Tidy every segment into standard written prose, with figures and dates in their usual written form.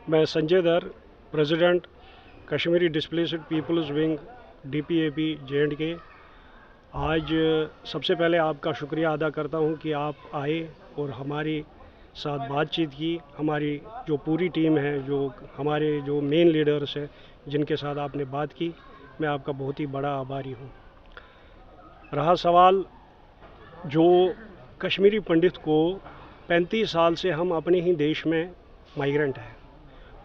मैं Sanjay Dar, president Kashmiri displaced peoples wing DPAP J&K। आज सबसे पहले आपका शुक्रिया अदा करता हूं कि आप आए और हमारे साथ बातचीत की। हमारी जो पूरी टीम है, जो हमारे जो मेन लीडर्स हैं, जिनके साथ आपने बात की, मैं आपका बहुत ही बड़ा आभारी हूं। रहा सवाल जो कश्मीरी पंडित को 35 साल से हम अपने ही देश में माइग्रेंट हैं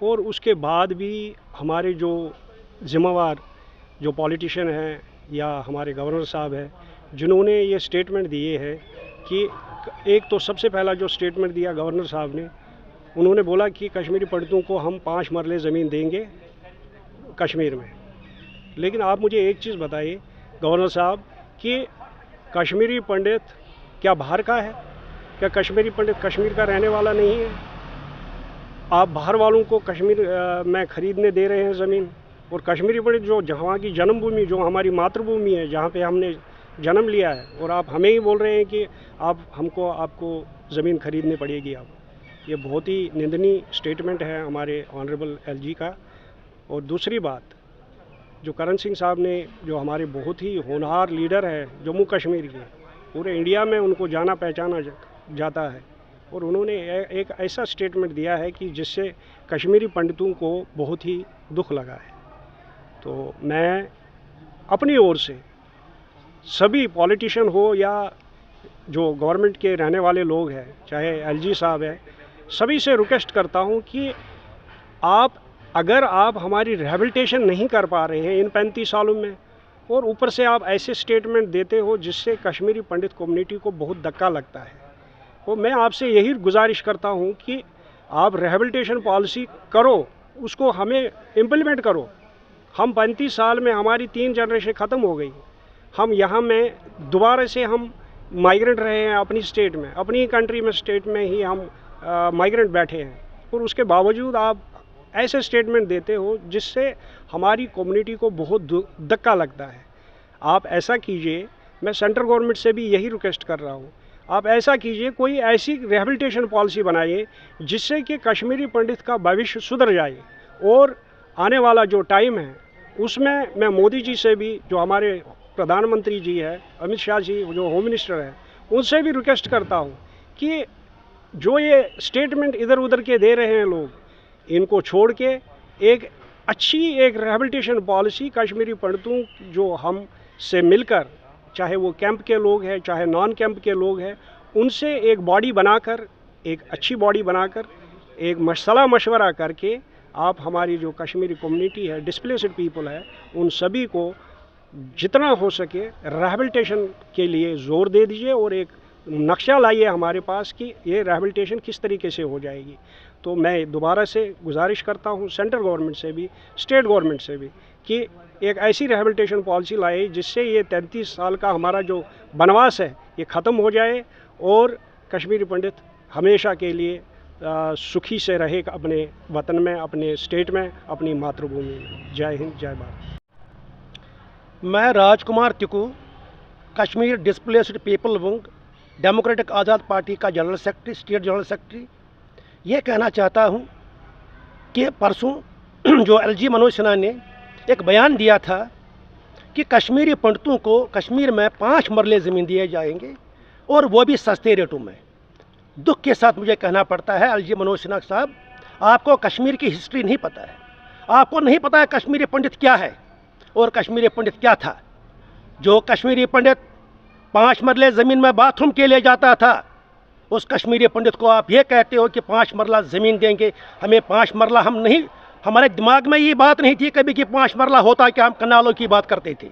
और उसके बाद भी हमारे जो जिम्मेवार जो पॉलिटिशियन हैं या हमारे गवर्नर साहब हैं, जिन्होंने ये स्टेटमेंट दिए हैं कि एक तो सबसे पहला जो स्टेटमेंट दिया गवर्नर साहब ने, उन्होंने बोला कि कश्मीरी पंडितों को हम 5 मरले ज़मीन देंगे कश्मीर में। लेकिन आप मुझे एक चीज़ बताइए गवर्नर साहब कि कश्मीरी पंडित क्या बाहर का है? क्या कश्मीरी पंडित कश्मीर का रहने वाला नहीं है? आप बाहर वालों को कश्मीर में ख़रीदने दे रहे हैं ज़मीन, और कश्मीरी पंडित जो जहाँ की जन्मभूमि, जो हमारी मातृभूमि है, जहाँ पे हमने जन्म लिया है, और आप हमें ही बोल रहे हैं कि आपको ज़मीन खरीदनी पड़ेगी। अब ये बहुत ही निंदनीय स्टेटमेंट है हमारे ऑनरेबल LG का। और दूसरी बात, जो करण सिंह साहब ने, जो हमारे बहुत ही होनहार लीडर है जम्मू कश्मीर के, पूरे इंडिया में उनको जाना पहचाना जाता है, और उन्होंने एक ऐसा स्टेटमेंट दिया है कि जिससे कश्मीरी पंडितों को बहुत ही दुख लगा है। तो मैं अपनी ओर से सभी पॉलिटिशियन हो या जो गवर्नमेंट के रहने वाले लोग हैं, चाहे LG साहब है, सभी से रिक्वेस्ट करता हूं कि अगर आप हमारी रिहैबिलिटेशन नहीं कर पा रहे हैं इन 35 सालों में, और ऊपर से आप ऐसे स्टेटमेंट देते हो जिससे कश्मीरी पंडित कम्युनिटी को बहुत धक्का लगता है, तो मैं आपसे यही गुजारिश करता हूं कि आप रिहैबिलिटेशन पॉलिसी करो, उसको हमें इम्प्लीमेंट करो। हम 35 साल में हमारी 3 जनरेशन ख़त्म हो गई। हम यहाँ में दोबारा से हम माइग्रेंट रहे हैं अपनी स्टेट में, अपनी कंट्री में, स्टेट में ही हम माइग्रेंट बैठे हैं, और उसके बावजूद आप ऐसे स्टेटमेंट देते हो जिससे हमारी कम्युनिटी को बहुत धक्का लगता है। आप ऐसा कीजिए, मैं सेंट्रल गवर्नमेंट से भी यही रिक्वेस्ट कर रहा हूँ, आप ऐसा कीजिए, कोई ऐसी रिहैबिलिटेशन पॉलिसी बनाइए जिससे कि कश्मीरी पंडित का भविष्य सुधर जाए। और आने वाला जो टाइम है उसमें मैं मोदी जी से भी, जो हमारे प्रधानमंत्री जी है, अमित शाह जी जो होम मिनिस्टर है, उनसे भी रिक्वेस्ट करता हूँ कि जो ये स्टेटमेंट इधर उधर के दे रहे हैं लोग, इनको छोड़ के एक रिहैबिलिटेशन पॉलिसी कश्मीरी पंडितों जो हम से मिलकर, चाहे वो कैंप के लोग हैं चाहे नॉन कैंप के लोग हैं, उनसे एक बॉडी बनाकर, एक अच्छी बॉडी बनाकर, एक सलाह मशवरा करके आप हमारी जो कश्मीरी कम्युनिटी है, डिस्प्लेस्ड पीपल है, उन सभी को जितना हो सके रिहैबिलिटेशन के लिए ज़ोर दे दीजिए, और एक नक्शा लाइए हमारे पास कि ये रिहैबिलिटेशन किस तरीके से हो जाएगी। तो मैं दोबारा से गुजारिश करता हूँ सेंट्रल गवर्नमेंट से भी, स्टेट गवर्नमेंट से भी, कि एक ऐसी रिहैबिलिटेशन पॉलिसी लाए जिससे ये 33 साल का हमारा जो वनवास है ये ख़त्म हो जाए, और कश्मीरी पंडित हमेशा के लिए सुखी से रहे अपने वतन में, अपने स्टेट में, अपनी मातृभूमि में। जय हिंद, जय भारत। मैं Rajkumar Tiku, Kashmir displaced people wing Democratic Azad Party का general secretary, state general secretary, ये कहना चाहता हूँ कि परसों जो LG मनोज सिन्हा ने एक बयान दिया था कि कश्मीरी पंडितों को कश्मीर में 5 मरले ज़मीन दिए जाएंगे, और वो भी सस्ते रेटों में। दुख के साथ मुझे कहना पड़ता है LG मनोज सिन्हा साहब, आपको कश्मीर की हिस्ट्री नहीं पता है, आपको नहीं पता है कश्मीरी पंडित क्या है और कश्मीरी पंडित क्या था। जो कश्मीरी पंडित 5 मरले ज़मीन में बाथरूम के लिए जाता था, उस कश्मीरी पंडित को आप ये कहते हो कि 5 मरला ज़मीन देंगे हमें। 5 मरला हम नहीं, हमारे दिमाग में ये बात नहीं थी कभी कि 5 मरला होता है कि हम कनालों की बात करते थे।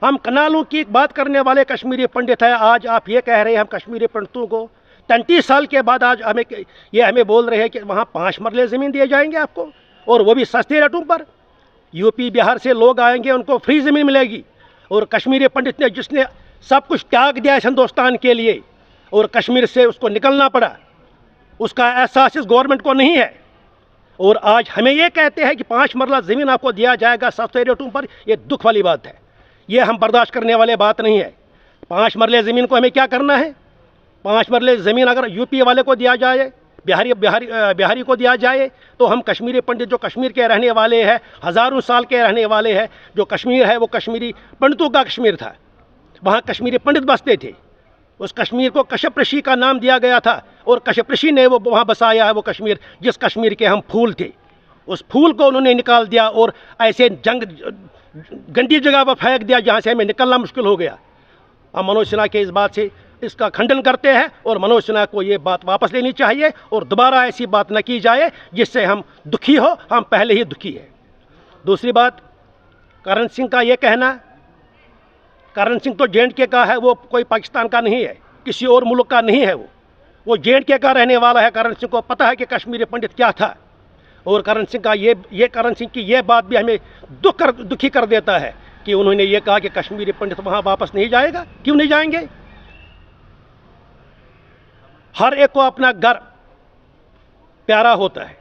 हम कनालों की बात करने वाले कश्मीरी पंडित हैं। आज आप ये कह रहे हैं हम कश्मीरी पंडितों को 33 साल के बाद आज हमें बोल रहे हैं कि वहाँ 5 मरले ज़मीन दिए जाएंगे आपको, और वो भी सस्ते रेटों पर। यूपी बिहार से लोग आएंगे, उनको फ्री ज़मीन मिलेगी, और कश्मीरी पंडित ने जिसने सब कुछ त्याग दिया है हिंदुस्तान के लिए और कश्मीर से उसको निकलना पड़ा, उसका एहसास इस गवर्नमेंट को नहीं है। और आज हमें ये कहते हैं कि 5 मरला ज़मीन आपको दिया जाएगा सस्ते रेटों पर। ये दुख वाली बात है, ये हम बर्दाश्त करने वाले बात नहीं है। 5 मरले ज़मीन को हमें क्या करना है? 5 मरले ज़मीन अगर यूपी वाले को दिया जाए बिहारी को दिया जाए, तो हम कश्मीरी पंडित जो कश्मीर के रहने वाले हैं, हज़ारों साल के रहने वाले हैं, जो कश्मीर है वो कश्मीरी पंडितों का कश्मीर था, वहाँ कश्मीरी पंडित बसते थे। उस कश्मीर को कश्यप ऋषि का नाम दिया गया था और कश्यप ऋषि ने वो वहाँ बसाया है वो कश्मीर, जिस कश्मीर के हम फूल थे। उस फूल को उन्होंने निकाल दिया और ऐसे गंदी जगह पर फेंक दिया जहाँ से हमें निकलना मुश्किल हो गया। हम मनोज सिन्हा के इस बात से इसका खंडन करते हैं और मनोज सिन्हा को ये बात वापस लेनी चाहिए और दोबारा ऐसी बात न की जाए जिससे हम दुखी हो। हम पहले ही दुखी हैं। दूसरी बात, करण सिंह का ये कहना, करण सिंह तो J&K का है, वो कोई पाकिस्तान का नहीं है, किसी और मुल्क का नहीं है। वो J&K का रहने वाला है। करण सिंह को पता है कि कश्मीरी पंडित क्या था। और करण सिंह का करण सिंह की ये बात भी हमें दुखी कर देता है कि उन्होंने ये कहा कि कश्मीरी पंडित वहाँ वापस नहीं जाएगा। क्यों नहीं जाएंगे? हर एक को अपना घर प्यारा होता है।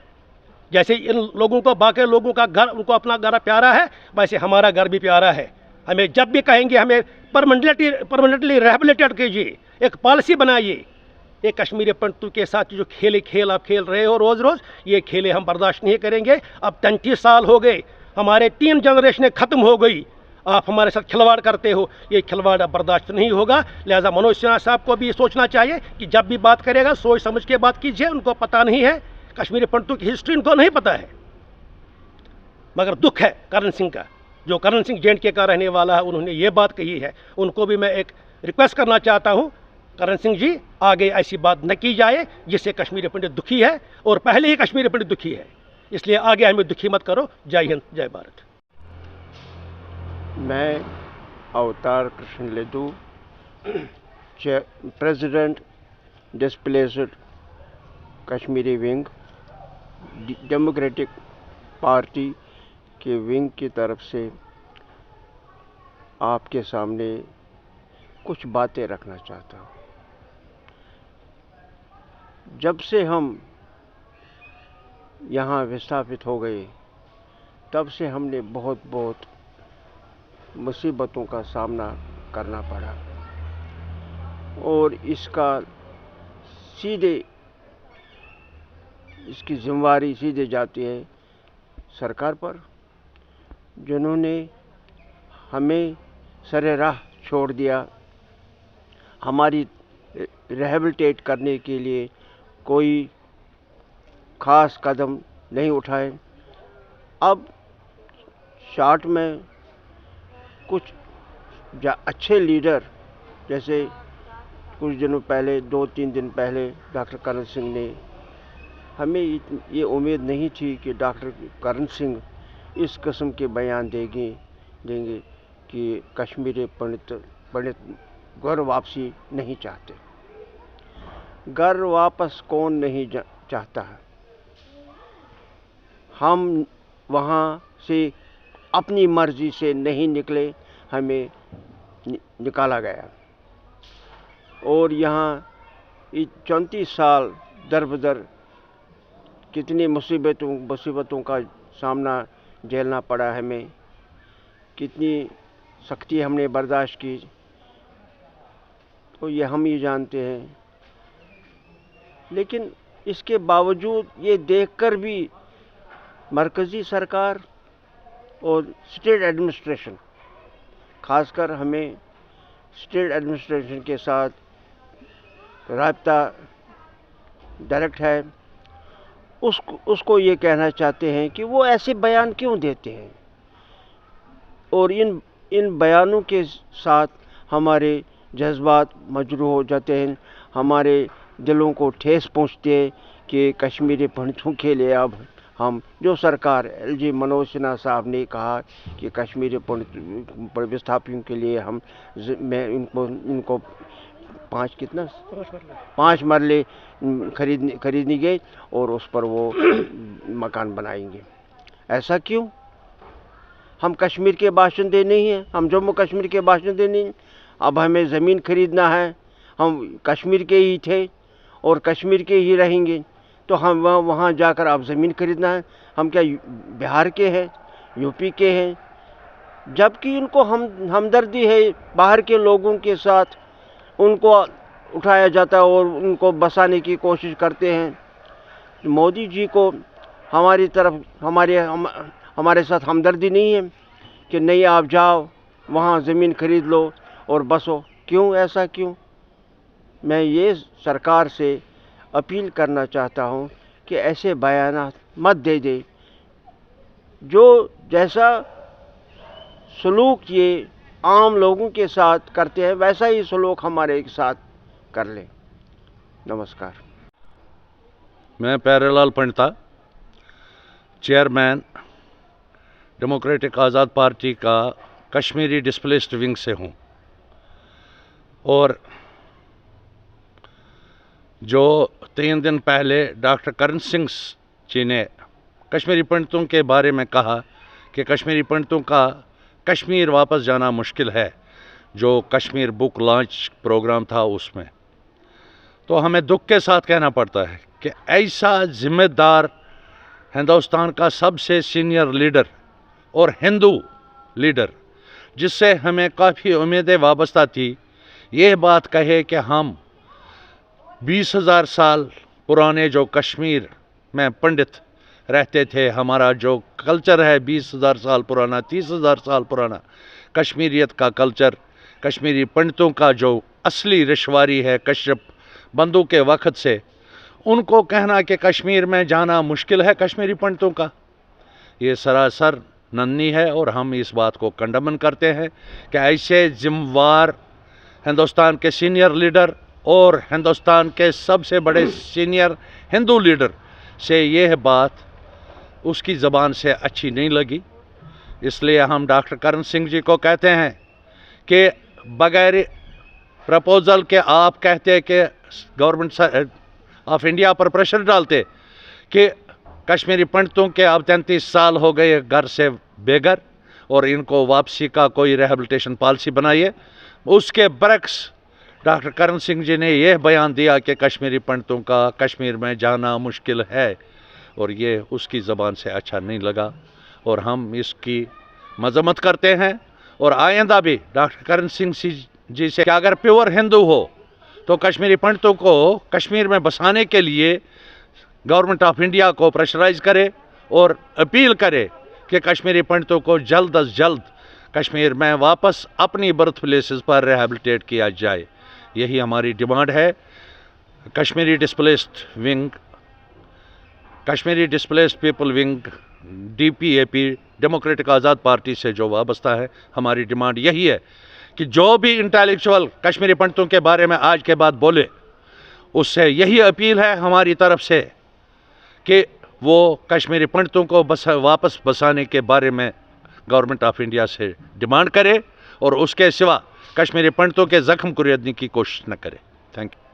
जैसे इन लोगों को बाकी लोगों का घर, उनको अपना घर प्यारा है, वैसे हमारा घर भी प्यारा है। हमें जब भी कहेंगे हमें परमानेंटली रिहेबिलिटेट कीजिए, एक पॉलिसी बनाइए। ये कश्मीरी पंडितों के साथ जो खेल आप खेल रहे हो रोज़ रोज़, ये खेले हम बर्दाश्त नहीं करेंगे। अब 33 साल हो गए, हमारे 3 जनरेशनें ख़त्म हो गई, आप हमारे साथ खिलवाड़ करते हो। ये खिलवाड़ अब बर्दाश्त नहीं होगा। लिहाजा मनोज सिन्हा साहब को भी सोचना चाहिए कि जब भी बात करेगा सोच समझ के बात कीजिए। उनको पता नहीं है कश्मीरी पंडितों की हिस्ट्री, उनको नहीं पता है। मगर दुख है करण सिंह का, जो करण सिंह J&K का रहने वाला है, उन्होंने ये बात कही है। उनको भी मैं एक रिक्वेस्ट करना चाहता हूँ, करण सिंह जी, आगे ऐसी बात न की जाए जिससे कश्मीरी पंडित दुखी है और पहले ही कश्मीरी पंडित दुखी है, इसलिए आगे हमें दुखी मत करो। जय हिंद, जय भारत। मैं Avtar Krishna Ledu, president displaced Kashmiri wing, democratic party के विंग की तरफ से आपके सामने कुछ बातें रखना चाहता हूँ। जब से हम यहाँ विस्थापित हो गए, तब से हमने बहुत मुसीबतों का सामना करना पड़ा और इसकी जिम्मेवारी सीधे जाती है सरकार पर, जिन्होंने हमें सरे राह छोड़ दिया। हमारी रिहेबिलिटेट करने के लिए कोई ख़ास कदम नहीं उठाए। अब शॉर्ट में कुछ अच्छे लीडर, जैसे कुछ दिनों पहले, 2-3 दिन पहले डॉक्टर करण सिंह ने, हमें ये उम्मीद नहीं थी कि डॉक्टर करण सिंह इस किस्म के बयान देंगे कि कश्मीरी पंडित घर वापसी नहीं चाहते। घर वापस कौन नहीं चाहता है? हम वहाँ से अपनी मर्जी से नहीं निकले, हमें निकाला गया और यहाँ 34 साल दर बदर कितनी मुसीबतों का सामना झेलना पड़ा हमें, कितनी सख्ती हमने बर्दाश्त की, तो ये हम ही जानते हैं। लेकिन इसके बावजूद ये देखकर भी मरकज़ी सरकार और स्टेट एडमिनिस्ट्रेशन, खासकर हमें स्टेट एडमिनिस्ट्रेशन के साथ राब्ता डायरेक्ट है, उसको ये कहना चाहते हैं कि वो ऐसे बयान क्यों देते हैं और इन बयानों के साथ हमारे जज्बात मजरूह हो जाते हैं, हमारे दिलों को ठेस पहुँचती है कि कश्मीरी पंडितों के लिए अब हम, जो सरकार LG मनोज सिन्हा साहब ने कहा कि कश्मीरी पंडित विस्थापियों के लिए मैं इनको 5 मरले खरीदनी गई और उस पर वो मकान बनाएंगे। ऐसा क्यों? हम कश्मीर के बाशिंदे नहीं हैं, हम जम्मू कश्मीर के बाशिंदे नहीं। अब हमें ज़मीन खरीदना है, हम कश्मीर के ही थे और कश्मीर के ही रहेंगे, तो हम वहाँ जाकर अब ज़मीन खरीदना है। हम क्या बिहार के हैं, यूपी के हैं? जबकि इनको हमदर्दी है बाहर के लोगों के साथ, उनको उठाया जाता है और उनको बसाने की कोशिश करते हैं। मोदी जी को हमारी तरफ हमारे साथ हमदर्दी नहीं है कि नहीं आप जाओ वहाँ ज़मीन खरीद लो और बसो। क्यों, ऐसा क्यों? मैं ये सरकार से अपील करना चाहता हूँ कि ऐसे बयान मत दे। जो जैसा सलूक ये आम लोगों के साथ करते हैं वैसा ही सलूक हमारे साथ कर लें। नमस्कार। मैं Pyarelal Pandita, chairman democratic Azad Party का कश्मीरी डिस्प्लेस्ड विंग से हूँ। और जो 3 दिन पहले डॉक्टर करण सिंह जी ने कश्मीरी पंडितों के बारे में कहा कि कश्मीरी पंडितों का कश्मीर वापस जाना मुश्किल है, जो कश्मीर बुक लॉन्च प्रोग्राम था उसमें, तो हमें दुख के साथ कहना पड़ता है कि ऐसा जिम्मेदार हिंदुस्तान का सबसे सीनियर लीडर और हिंदू लीडर, जिससे हमें काफ़ी उम्मीदें वाबस्ता थी, ये बात कहे कि हम 20,000 साल पुराने जो कश्मीर में पंडित रहते थे, हमारा जो कल्चर है 20,000 साल पुराना, 30,000 साल पुराना कश्मीरियत का कल्चर, कश्मीरी पंडितों का जो असली रिश्वारी है कश्यप बंधु के वक़्त से, उनको कहना कि कश्मीर में जाना मुश्किल है कश्मीरी पंडितों का, ये सरासर नन्ही है। और हम इस बात को कंडमन करते हैं कि ऐसे जिम्मेवार हिंदुस्तान के सीनियर लीडर और हिंदुस्तान के सबसे बड़े सीनियर हिंदू लीडर से यह बात उसकी ज़बान से अच्छी नहीं लगी। इसलिए हम डॉक्टर करण सिंह जी को कहते हैं कि बगैर प्रपोज़ल के आप कहते कि गवर्नमेंट ऑफ इंडिया पर प्रेशर डालते कि कश्मीरी पंडितों के अब 33 साल हो गए घर से बेघर और इनको वापसी का कोई रिहेबिलिटेशन पॉलिसी बनाइए। उसके बरक्स डॉक्टर करण सिंह जी ने यह बयान दिया कि कश्मीरी पंडितों का कश्मीर में जाना मुश्किल है, और ये उसकी ज़बान से अच्छा नहीं लगा और हम इसकी मजम्मत करते हैं। और आइंदा भी डॉक्टर करण सिंह जी से कि अगर प्योर हिंदू हो तो कश्मीरी पंडितों को कश्मीर में बसाने के लिए गवर्नमेंट ऑफ इंडिया को प्रेशराइज करे और अपील करे कि कश्मीरी पंडितों को जल्द अज जल्द कश्मीर में वापस अपनी बर्थ प्लेसेस पर रिहेबिलिटेट किया जाए। यही हमारी डिमांड है। Kashmiri displaced wing, Kashmiri displaced people wing DPAP Democratic Azad Party से जो वाबस्ता है, हमारी डिमांड यही है कि जो भी इंटेलेक्चुअल कश्मीरी पंडितों के बारे में आज के बाद बोले, उससे यही अपील है हमारी तरफ से कि वो कश्मीरी पंडितों को वापस बसाने के बारे में गवर्नमेंट ऑफ इंडिया से डिमांड करे और उसके सिवा कश्मीरी पंडितों के ज़ख्म कुरेदने की कोशिश न करे। Thank you.